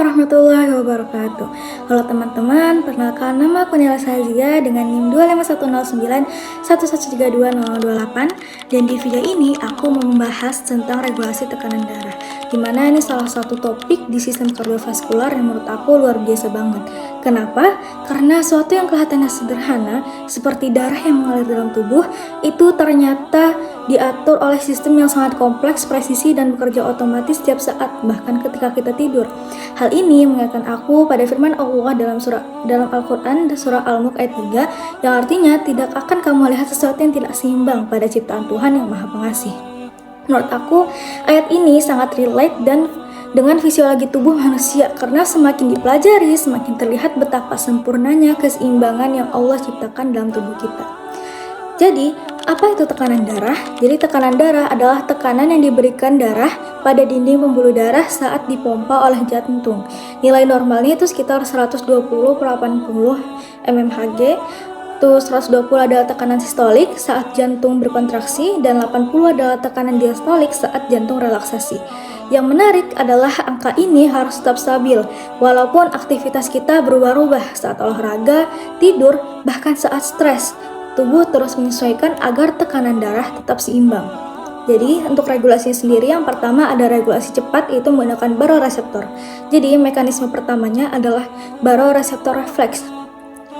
warahmatullahi wabarakatuh. Halo teman-teman, perkenalkan nama aku Nela Sazia dengan NIM 2510911320028. Dan di video ini aku mau membahas tentang regulasi tekanan darah, dimana ini salah satu topik di sistem kardiovaskular yang menurut aku luar biasa banget. Kenapa? Karena suatu yang kelihatannya sederhana seperti darah yang mengalir dalam tubuh itu ternyata diatur oleh sistem yang sangat kompleks, presisi, dan bekerja otomatis setiap saat, bahkan ketika kita tidur. Hal ini mengingatkan aku pada firman Allah dalam Al-Quran surah Al-Mulk ayat 3 yang artinya tidak akan kamu lihat sesuatu yang tidak seimbang pada ciptaan Tuhan yang Maha Pengasih. Menurut aku, ayat ini sangat relate dan dengan fisiologi tubuh manusia karena semakin dipelajari, semakin terlihat betapa sempurnanya keseimbangan yang Allah ciptakan dalam tubuh kita. Jadi, apa itu tekanan darah? Jadi tekanan darah adalah tekanan yang diberikan darah pada dinding pembuluh darah saat dipompa oleh jantung. Nilai normalnya itu sekitar 120/80 mmHg. 120 adalah tekanan sistolik saat jantung berkontraksi dan 80 adalah tekanan diastolik saat jantung relaksasi. Yang menarik adalah angka ini harus tetap stabil walaupun aktivitas kita berubah-ubah saat olahraga, tidur, bahkan saat stres. Tubuh terus menyesuaikan agar tekanan darah tetap seimbang. Jadi untuk regulasinya sendiri, yang pertama ada regulasi cepat, yaitu menggunakan baroreseptor. Jadi mekanisme pertamanya adalah baroreseptor refleks,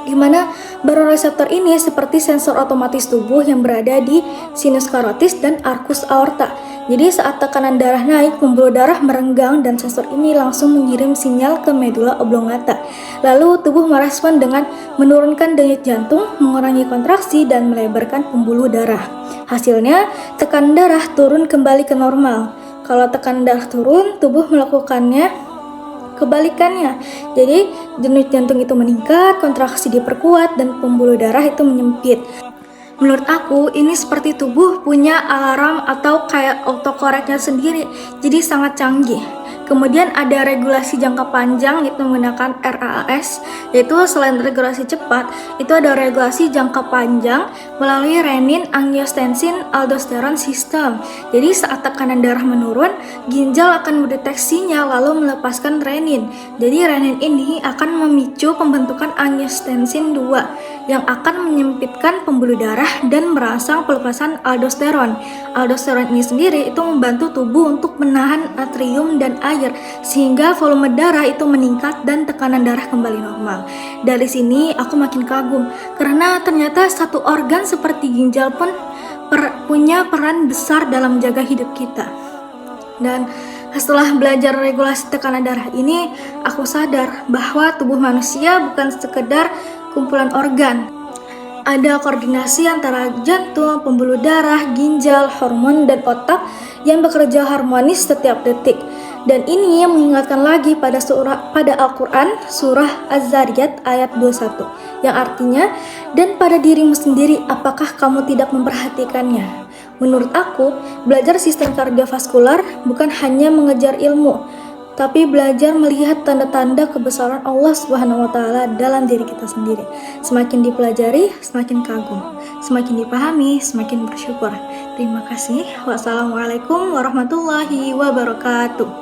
di mana baroreseptor ini seperti sensor otomatis tubuh yang berada di sinus karotis dan arkus aorta. Jadi saat tekanan darah naik, pembuluh darah merenggang dan sensor ini langsung mengirim sinyal ke medula oblongata. Lalu tubuh merespon dengan menurunkan denyut jantung, mengurangi kontraksi, dan melebarkan pembuluh darah. Hasilnya, tekanan darah turun kembali ke normal. Kalau tekanan darah turun, tubuh melakukannya kebalikannya. Jadi denyut jantung itu meningkat, kontraksi diperkuat, dan pembuluh darah itu menyempit. Menurut aku, ini seperti tubuh punya alarm atau kayak autocorrectnya sendiri, jadi sangat canggih. Kemudian ada regulasi jangka panjang, yaitu menggunakan RAAS, yaitu selain regulasi cepat, itu ada regulasi jangka panjang melalui renin, angiostensin, aldosteron system. Jadi saat tekanan darah menurun, ginjal akan mendeteksinya lalu melepaskan renin. Jadi renin ini akan memicu pembentukan angiostensin 2 yang akan menyempitkan pembuluh darah dan merangsang pelepasan aldosteron. Aldosteron ini sendiri itu membantu tubuh untuk menahan natrium dan air sehingga volume darah itu meningkat dan tekanan darah kembali normal. Dari sini aku makin kagum karena ternyata satu organ seperti ginjal pun punya peran besar dalam menjaga hidup kita. Dan setelah belajar regulasi tekanan darah ini, aku sadar bahwa tubuh manusia bukan sekedar kumpulan organ. Ada koordinasi antara jantung, pembuluh darah, ginjal, hormon, dan otak yang bekerja harmonis setiap detik. Dan ini yang mengingatkan lagi pada Al-Quran surah Az-Zariyat ayat 21 yang artinya, dan pada dirimu sendiri apakah kamu tidak memperhatikannya? Menurut aku, belajar sistem kardiovaskular bukan hanya mengejar ilmu, tapi belajar melihat tanda-tanda kebesaran Allah Subhanahu wa Ta'ala dalam diri kita sendiri. Semakin dipelajari, semakin kagum. Semakin dipahami, semakin bersyukur. Terima kasih. Wassalamualaikum warahmatullahi wabarakatuh.